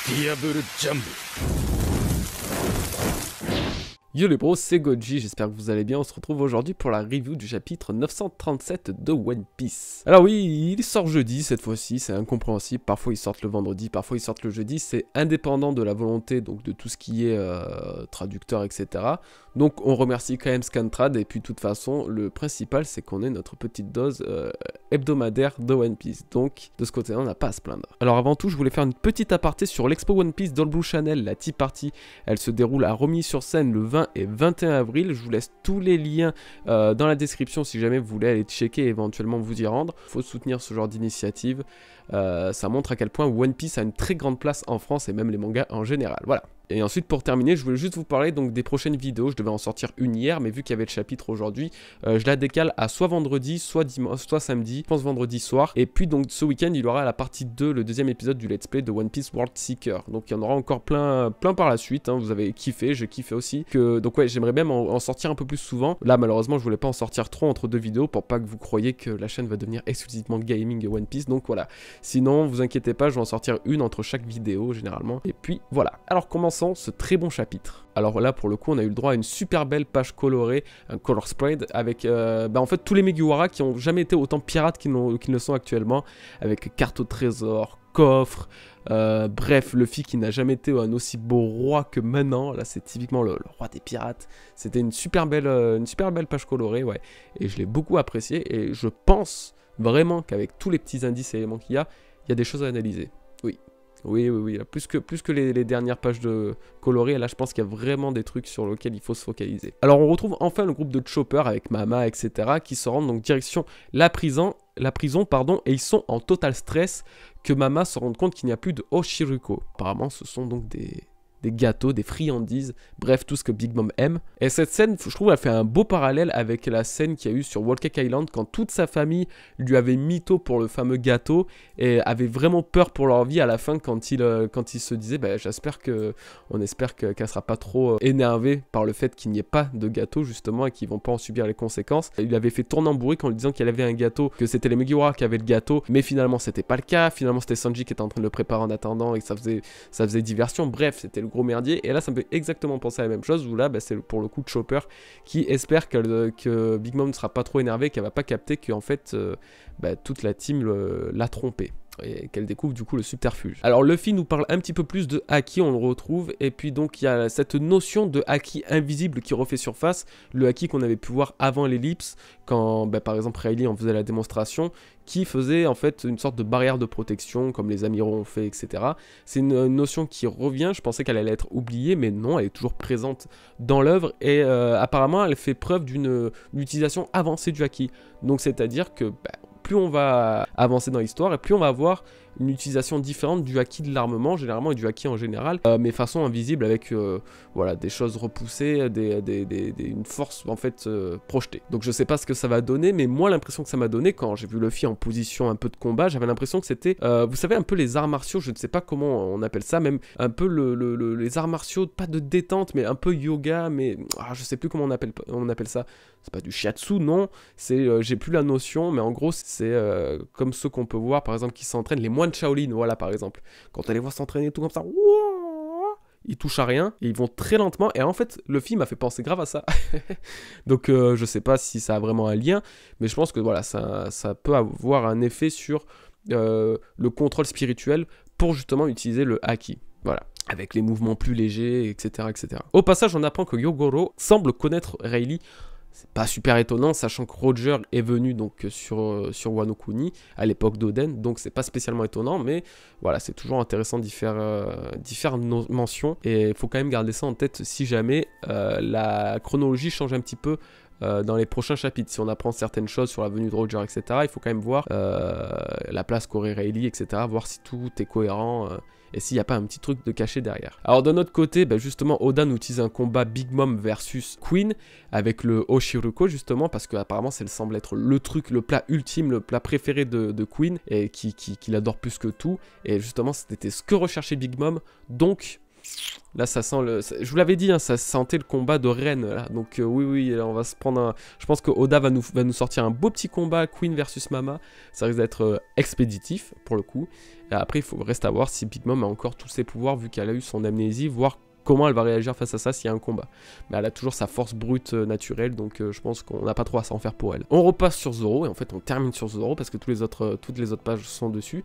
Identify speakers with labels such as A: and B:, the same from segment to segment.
A: Diable Jump.
B: Yo les bros, c'est Goji, j'espère que vous allez bien. On se retrouve aujourd'hui pour la review du chapitre 937 de One Piece. Alors oui, il sort jeudi cette fois-ci, c'est incompréhensible. Parfois ils sortent le vendredi, parfois ils sortent le jeudi. C'est indépendant de la volonté donc de tout ce qui est traducteur, etc. Donc on remercie quand même Scantrad. Et puis de toute façon, le principal c'est qu'on ait notre petite dose hebdomadaire de One Piece. Donc de ce côté-là, on n'a pas à se plaindre. Alors avant tout, je voulais faire une petite aparté sur l'expo One Piece d'All Blue Channel, la Tea Party. Elle se déroule à Romilly-sur-Seine le 20 et 21 avril. Je vous laisse tous les liens dans la description si jamais vous voulez aller checker et éventuellement vous y rendre. Il faut soutenir ce genre d'initiative. Ça montre à quel point One Piece a une très grande place en France et même les mangas en général. Voilà. Et ensuite pour terminer, je voulais juste vous parler donc des prochaines vidéos. Je devais en sortir une hier, mais vu qu'il y avait le chapitre aujourd'hui, je la décale à soit vendredi, soit dimanche, soit samedi. Je pense vendredi soir. Et puis donc ce week-end, il y aura la partie 2, le deuxième épisode du Let's Play de One Piece World Seeker. Donc il y en aura encore plein par la suite. Hein. Vous avez kiffé, j'ai kiffé aussi. Donc ouais, j'aimerais même en sortir un peu plus souvent. Là malheureusement, je voulais pas en sortir trop entre deux vidéos pour pas que vous croyiez que la chaîne va devenir exclusivement gaming et One Piece. Donc voilà. Sinon, vous inquiétez pas, je vais en sortir une entre chaque vidéo généralement. Et puis voilà. Alors commençons ce très bon chapitre. Alors là pour le coup on a eu le droit à une super belle page colorée, un color spread avec en fait tous les Mugiwara qui ont jamais été autant pirates qu'ils ne sont actuellement, avec carte au trésor, coffre, bref, Luffy qui n'a jamais été un aussi beau roi que maintenant. Là c'est typiquement le roi des pirates. C'était une super belle page colorée, ouais, et je l'ai beaucoup apprécié et je pense vraiment qu'avec tous les petits indices et éléments qu'il y a des choses à analyser. Oui, là, plus que les dernières pages de colorées, là je pense qu'il y a vraiment des trucs sur lesquels il faut se focaliser. Alors on retrouve enfin le groupe de Chopper avec Mama, etc. qui se rendent donc direction la prison, et ils sont en total stress que Mama se rende compte qu'il n'y a plus de Oshiruko. Apparemment ce sont donc des gâteaux, des friandises, bref, tout ce que Big Mom aime. Et cette scène, je trouve, elle fait un beau parallèle avec la scène qu'il y a eu sur Whole Cake Island, quand toute sa famille lui avait mytho pour le fameux gâteau, et avait vraiment peur pour leur vie à la fin, quand il se disait, bah, on espère qu'elle sera pas trop énervée par le fait qu'il n'y ait pas de gâteau, justement, et qu'ils vont pas en subir les conséquences. Il avait fait tourner en bourrique en lui disant qu'il avait un gâteau, que c'était les Mugiwara qui avaient le gâteau, mais finalement, c'était pas le cas. Finalement, c'était Sanji qui était en train de le préparer en attendant, et que ça faisait diversion. Bref, c'était le gros merdier. Et là ça me fait exactement penser à la même chose, où là c'est pour le coup de Chopper qui espère que Big Mom ne sera pas trop énervée, qu'elle va pas capter qu'en fait toute la team l'a trompé et qu'elle découvre du coup le subterfuge. Alors Luffy nous parle un petit peu plus de Haki, on le retrouve, et puis donc il y a cette notion de Haki invisible qui refait surface, le Haki qu'on avait pu voir avant l'ellipse, quand par exemple Rayleigh en faisait la démonstration, qui faisait en fait une sorte de barrière de protection, comme les amiraux ont fait, etc. C'est une notion qui revient, je pensais qu'elle allait être oubliée, mais non, elle est toujours présente dans l'œuvre, et apparemment elle fait preuve d'une utilisation avancée du Haki. Donc c'est-à-dire que plus on va avancer dans l'histoire et plus on va avoir une utilisation différente du haki de l'armement généralement et du haki en général, mais façon invisible, avec voilà, des choses repoussées, une force en fait projetée. Donc je sais pas ce que ça va donner, mais moi l'impression que ça m'a donné quand j'ai vu Luffy en position un peu de combat, j'avais l'impression que c'était, vous savez, un peu les arts martiaux, je ne sais pas comment on appelle ça, même un peu les arts martiaux, pas de détente, mais un peu yoga, mais je sais plus comment on appelle ça. C'est pas du shiatsu, non, c'est, j'ai plus la notion, mais en gros c'est comme ceux qu'on peut voir par exemple qui s'entraînent, les moines Shaolin, voilà par exemple. Quand on les voit s'entraîner tout comme ça, ils touchent à rien, et ils vont très lentement, et en fait le film m'a fait penser grave à ça. Donc je sais pas si ça a vraiment un lien, mais je pense que voilà, ça peut avoir un effet sur le contrôle spirituel pour justement utiliser le haki. Voilà, avec les mouvements plus légers, etc., etc. Au passage, on apprend que Yogoro semble connaître Rayleigh. C'est pas super étonnant, sachant que Roger est venu donc sur Wano Kuni à l'époque d'Oden, donc c'est pas spécialement étonnant, mais voilà, c'est toujours intéressant d'y faire mention, et il faut quand même garder ça en tête si jamais la chronologie change un petit peu dans les prochains chapitres. Si on apprend certaines choses sur la venue de Roger, etc., il faut quand même voir la place qu'aurait Rayleigh, etc., voir si tout est cohérent, et s'il n'y a pas un petit truc de caché derrière. Alors d'un autre côté, justement, Oda nous utilise un combat Big Mom versus Queen, avec le Oshiruko, justement, parce que apparemment ça semble être le truc, le plat ultime, le plat préféré de Queen, et qu'il adore plus que tout, et justement c'était ce que recherchait Big Mom, donc Là, ça sent le... Je vous l'avais dit, hein, ça sentait le combat de reine, là. Donc, oui, oui, là, on va se prendre un... Je pense que Oda va nous sortir un beau petit combat Queen versus Mama. Ça risque d'être expéditif, pour le coup. Et après, il faut rester à voir si Big Mom a encore tous ses pouvoirs, vu qu'elle a eu son amnésie, voir comment elle va réagir face à ça s'il y a un combat. Mais elle a toujours sa force brute naturelle, donc je pense qu'on n'a pas trop à s'en faire pour elle. On repasse sur Zoro, et en fait, on termine sur Zoro, parce que toutes les autres pages sont dessus.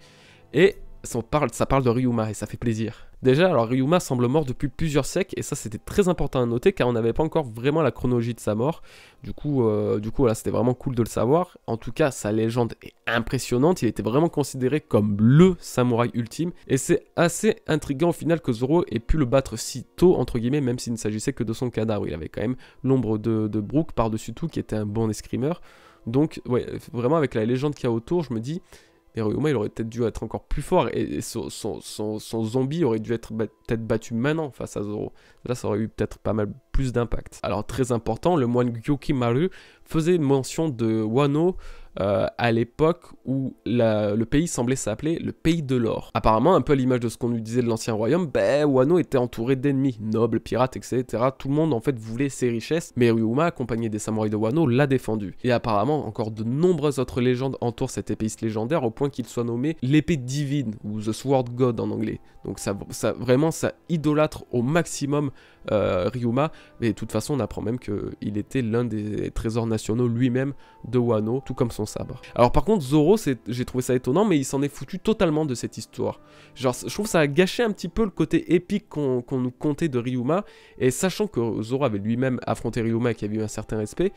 B: Et... ça parle de Ryuma et ça fait plaisir. Déjà, alors Ryuma semble mort depuis plusieurs siècles et ça c'était très important à noter car on n'avait pas encore vraiment la chronologie de sa mort. Du coup voilà, c'était vraiment cool de le savoir. En tout cas, sa légende est impressionnante. Il était vraiment considéré comme le samouraï ultime et c'est assez intriguant au final que Zoro ait pu le battre si tôt, entre guillemets, même s'il ne s'agissait que de son cadavre. Il avait quand même l'ombre de Brook par-dessus tout qui était un bon escrimeur. Donc, ouais, vraiment avec la légende qu'il y a autour, je me dis... Et Ryuma, il aurait peut-être dû être encore plus fort et son zombie aurait dû être peut-être battu maintenant face à Zoro. Là, ça aurait eu peut-être pas mal plus d'impact. Alors, très important, le moine Gyokimaru faisait mention de Wano à l'époque où le pays semblait s'appeler le pays de l'or. Apparemment, un peu à l'image de ce qu'on nous disait de l'ancien royaume, Wano était entouré d'ennemis, nobles, pirates, etc. Tout le monde en fait voulait ses richesses, mais Ryuma, accompagné des samouraïs de Wano, l'a défendu. Et apparemment, encore de nombreuses autres légendes entourent cet épéiste légendaire au point qu'il soit nommé l'épée divine, ou The Sword God en anglais. Donc vraiment, ça idolâtre au maximum Ryuma, mais de toute façon, on apprend même qu'il était l'un des trésors nationaux lui-même de Wano, tout comme son sabre. Alors par contre, Zoro, j'ai trouvé ça étonnant, mais il s'en est foutu totalement de cette histoire. Genre, je trouve que ça a gâché un petit peu le côté épique qu'on nous contait de Ryuma, et sachant que Zoro avait lui-même affronté Ryuma et qu'il y avait eu un certain respect,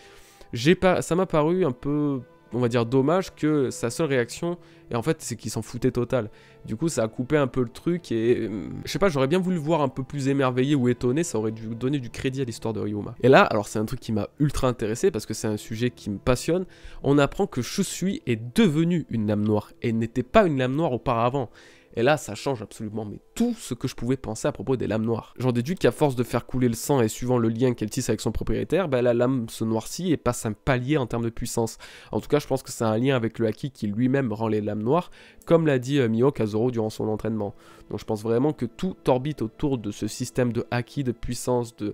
B: ça m'a paru un peu... on va dire dommage que sa seule réaction, et en fait c'est qu'il s'en foutait total. Du coup ça a coupé un peu le truc et je sais pas, j'aurais bien voulu le voir un peu plus émerveillé ou étonné, ça aurait dû donner du crédit à l'histoire de Ryuma. Et là, alors c'est un truc qui m'a ultra intéressé parce que c'est un sujet qui me passionne, on apprend que Shusui est devenue une lame noire et n'était pas une lame noire auparavant. Et là, ça change absolument mais tout ce que je pouvais penser à propos des lames noires. J'en déduis qu'à force de faire couler le sang et suivant le lien qu'elle tisse avec son propriétaire, la lame se noircit et passe un palier en termes de puissance. En tout cas, je pense que c'est un lien avec le haki qui lui-même rend les lames noires, comme l'a dit Mihawk à Zoro durant son entraînement. Donc je pense vraiment que tout orbite autour de ce système de haki, de puissance, de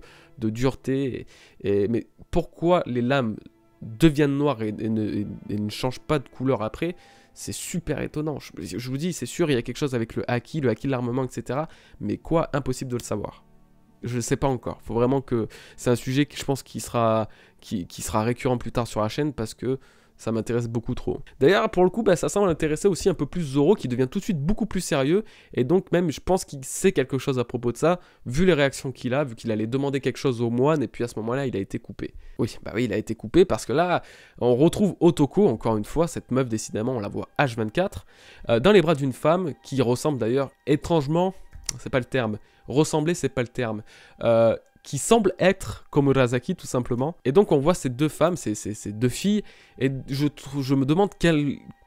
B: dureté. Mais pourquoi les lames deviennent noires et ne changent pas de couleur après ? C'est super étonnant. Je vous dis, c'est sûr, il y a quelque chose avec le haki de l'armement, etc. Mais quoi, impossible de le savoir. Je ne sais pas encore. Faut vraiment que... C'est un sujet que je pense qui sera récurrent plus tard sur la chaîne parce que ça m'intéresse beaucoup trop. D'ailleurs, pour le coup, ça semble intéresser aussi un peu plus Zoro qui devient tout de suite beaucoup plus sérieux. Et donc même, je pense qu'il sait quelque chose à propos de ça, vu les réactions qu'il a, vu qu'il allait demander quelque chose au moine, et puis à ce moment-là, il a été coupé. Oui, il a été coupé parce que là, on retrouve Otoko, encore une fois, cette meuf, décidément, on la voit H24, dans les bras d'une femme qui ressemble d'ailleurs étrangement, c'est pas le terme, ressembler, c'est pas le terme, qui semble être comme Murasaki tout simplement. Et donc on voit ces deux femmes, ces deux filles, et je me demande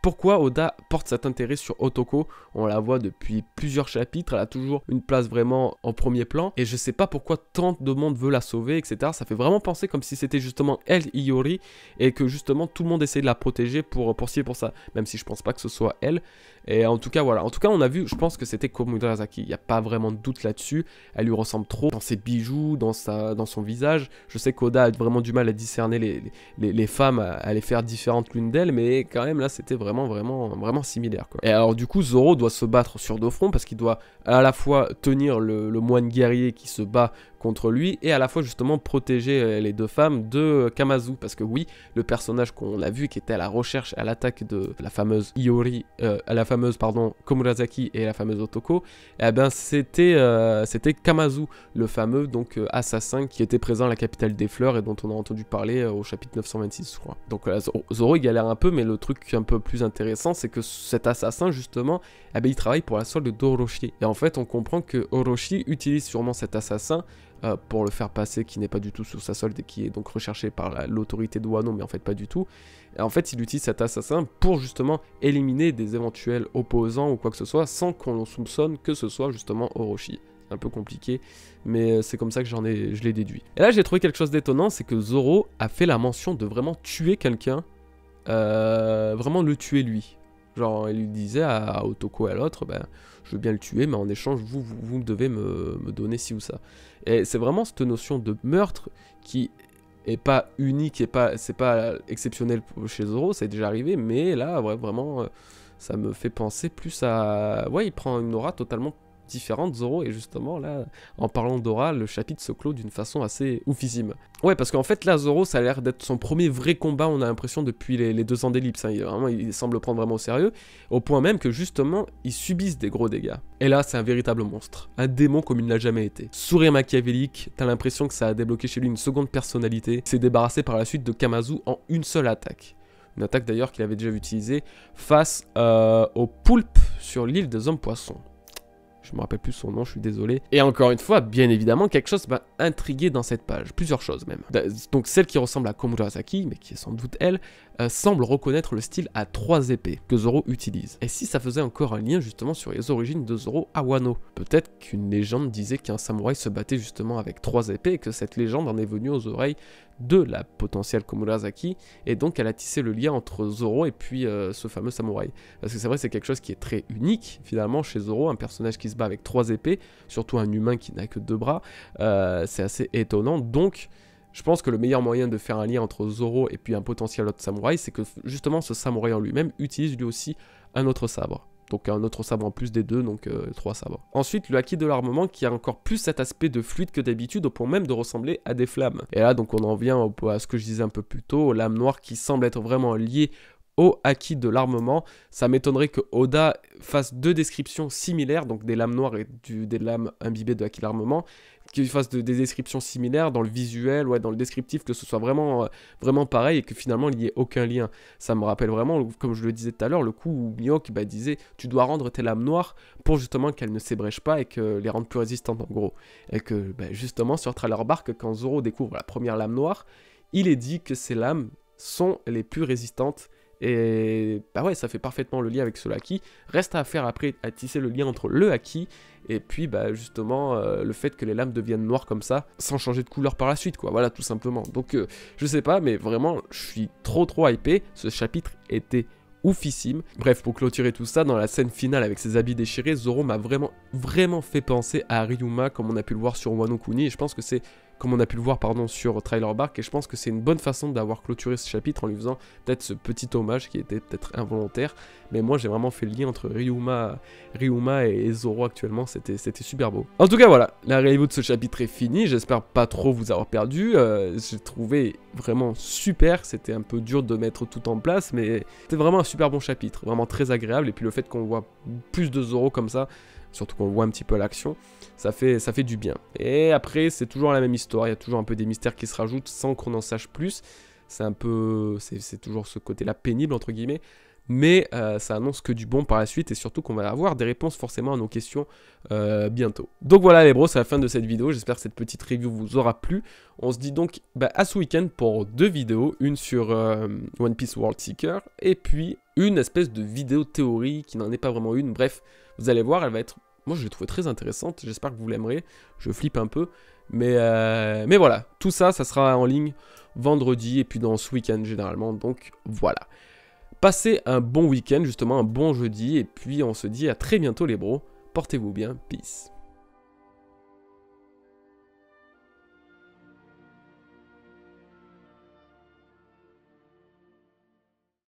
B: pourquoi Oda porte cet intérêt sur Otoko. On la voit depuis plusieurs chapitres, elle a toujours une place vraiment en premier plan, et je sais pas pourquoi tant de monde veut la sauver, etc. Ça fait vraiment penser comme si c'était justement elle, Iori, et que justement tout le monde essaie de la protéger pour ça, même si je pense pas que ce soit elle. Et en tout cas, voilà. En tout cas, on a vu, je pense que c'était Komurasaki. Il n'y a pas vraiment de doute là-dessus. Elle lui ressemble trop dans ses bijoux, dans son visage. Je sais qu'Oda a vraiment du mal à discerner les femmes, à les faire différentes l'une d'elles, mais quand même, là, c'était vraiment similaire, quoi. Et alors, du coup, Zoro doit se battre sur deux fronts parce qu'il doit à la fois tenir le moine guerrier qui se bat contre lui et à la fois justement protéger les deux femmes de Kamazu, parce que oui, le personnage qu'on a vu qui était à la recherche, à l'attaque de la fameuse Iori, Komurasaki et la fameuse Otoko, eh ben c'était Kamazu, le fameux donc assassin qui était présent à la capitale des fleurs et dont on a entendu parler au chapitre 926 je crois. Donc Zoro il galère un peu, mais le truc un peu plus intéressant c'est que cet assassin justement, eh ben, il travaille pour la solde d'Orochi, et en fait on comprend que Orochi utilise sûrement cet assassin pour le faire passer, qui n'est pas du tout sous sa solde et qui est donc recherché par l'autorité de Wano, mais en fait pas du tout. Et en fait il utilise cet assassin pour justement éliminer des éventuels opposants ou quoi que ce soit sans qu'on soupçonne que ce soit justement Orochi. C'est un peu compliqué, mais c'est comme ça que je l'ai déduit. Et là j'ai trouvé quelque chose d'étonnant, c'est que Zoro a fait la mention de vraiment tuer quelqu'un, vraiment le tuer lui. Genre, il lui disait à Otoko et à l'autre, ben, je veux bien le tuer, mais en échange, vous devez me donner ci ou ça. Et c'est vraiment cette notion de meurtre qui est pas unique, c'est pas exceptionnel chez Zoro, ça est déjà arrivé, mais là, ouais, vraiment, ça me fait penser plus à... Ouais, il prend une aura totalement différente, Zoro, et justement, là, en parlant d'aura, le chapitre se clôt d'une façon assez oufissime. Ouais, parce qu'en fait, là, Zoro, ça a l'air d'être son premier vrai combat, on a l'impression, depuis les 2 ans d'ellipse. Hein. Il semble le prendre vraiment au sérieux, au point même que, justement, ils subissent des gros dégâts. Et là, c'est un véritable monstre. Un démon comme il ne l'a jamais été. Sourire machiavélique, t'as l'impression que ça a débloqué chez lui une seconde personnalité. Il s'est débarrassé par la suite de Kamazu en une seule attaque. Une attaque, d'ailleurs, qu'il avait déjà utilisée face au poulpe sur l'île des hommes poissons. Je me rappelle plus son nom, je suis désolé. Et encore une fois, bien évidemment, quelque chose m'a intrigué dans cette page. Plusieurs choses même. Donc celle qui ressemble à Komurasaki, mais qui est sans doute elle, semble reconnaître le style à 3 épées que Zoro utilise. Et si ça faisait encore un lien justement sur les origines de Zoro à Wano? Peut-être qu'une légende disait qu'un samouraï se battait justement avec 3 épées et que cette légende en est venue aux oreilles de la potentielle Komurasaki, et donc elle a tissé le lien entre Zoro et puis ce fameux samouraï. Parce que c'est vrai, c'est quelque chose qui est très unique finalement chez Zoro, un personnage qui se bat avec 3 épées, surtout un humain qui n'a que 2 bras, c'est assez étonnant. Donc je pense que le meilleur moyen de faire un lien entre Zoro et puis un potentiel autre samouraï, c'est que justement ce samouraï en lui-même utilise lui aussi un autre sabre. Donc un autre sabre en plus des 2, donc 3 sabres. Ensuite, le haki de l'armement qui a encore plus cet aspect de fluide que d'habitude, au point même de ressembler à des flammes. Et là, donc on en vient à ce que je disais un peu plus tôt, aux lames noires qui semblent être vraiment liées au haki de l'armement. Ça m'étonnerait que Oda fasse 2 descriptions similaires, donc des lames noires et des lames imbibées de haki de l'armement, qu'il fasse des descriptions similaires dans le visuel, ouais, dans le descriptif, que ce soit vraiment, vraiment pareil et que finalement il n'y ait aucun lien. Ça me rappelle vraiment, comme je le disais tout à l'heure, le coup où Mihawk disait tu dois rendre tes lames noires pour justement qu'elles ne s'ébrèchent pas et que les rendent plus résistantes en gros. Et que justement sur Trailer Bark, quand Zoro découvre la première lame noire, il est dit que ces lames sont les plus résistantes. Et bah ouais, ça fait parfaitement le lien avec ce haki. Reste à faire après, à tisser le lien entre le haki et puis justement le fait que les lames deviennent noires comme ça, sans changer de couleur par la suite, quoi. Voilà, tout simplement. Donc je sais pas, mais vraiment, je suis trop hypé. Ce chapitre était oufissime. Bref, pour clôturer tout ça, dans la scène finale avec ses habits déchirés, Zoro m'a vraiment fait penser à Ryuma, comme on a pu le voir sur Wano Kuni, et je pense que c'est comme on a pu le voir sur Trailer Bark, et je pense que c'est une bonne façon d'avoir clôturé ce chapitre en lui faisant peut-être ce petit hommage qui était peut-être involontaire, mais moi j'ai vraiment fait le lien entre Ryuma et Zoro actuellement, c'était super beau. En tout cas voilà, la review de ce chapitre est finie, j'espère pas trop vous avoir perdu, j'ai trouvé vraiment super, c'était un peu dur de mettre tout en place, mais c'était vraiment un super bon chapitre, vraiment très agréable, et puis le fait qu'on voit plus de Zoro comme ça, surtout qu'on voit un petit peu à l'action, ça fait du bien. Et après, c'est toujours la même histoire, il y a toujours un peu des mystères qui se rajoutent sans qu'on en sache plus. C'est un peu... c'est toujours ce côté-là pénible, entre guillemets. Mais ça annonce que du bon par la suite et surtout qu'on va avoir des réponses forcément à nos questions bientôt. Donc voilà les bros, c'est la fin de cette vidéo. J'espère que cette petite review vous aura plu. On se dit donc à ce week-end pour 2 vidéos. Une sur One Piece World Seeker et puis une espèce de vidéo théorie qui n'en est pas vraiment une. Bref, vous allez voir, elle va être... Moi, je l'ai trouvée très intéressante. J'espère que vous l'aimerez. Je flippe un peu. Mais voilà, tout ça, ça sera en ligne vendredi et puis dans ce week-end généralement. Donc voilà. Passez un bon week-end, justement, un bon jeudi. Et puis on se dit à très bientôt les bros. Portez-vous bien. Peace.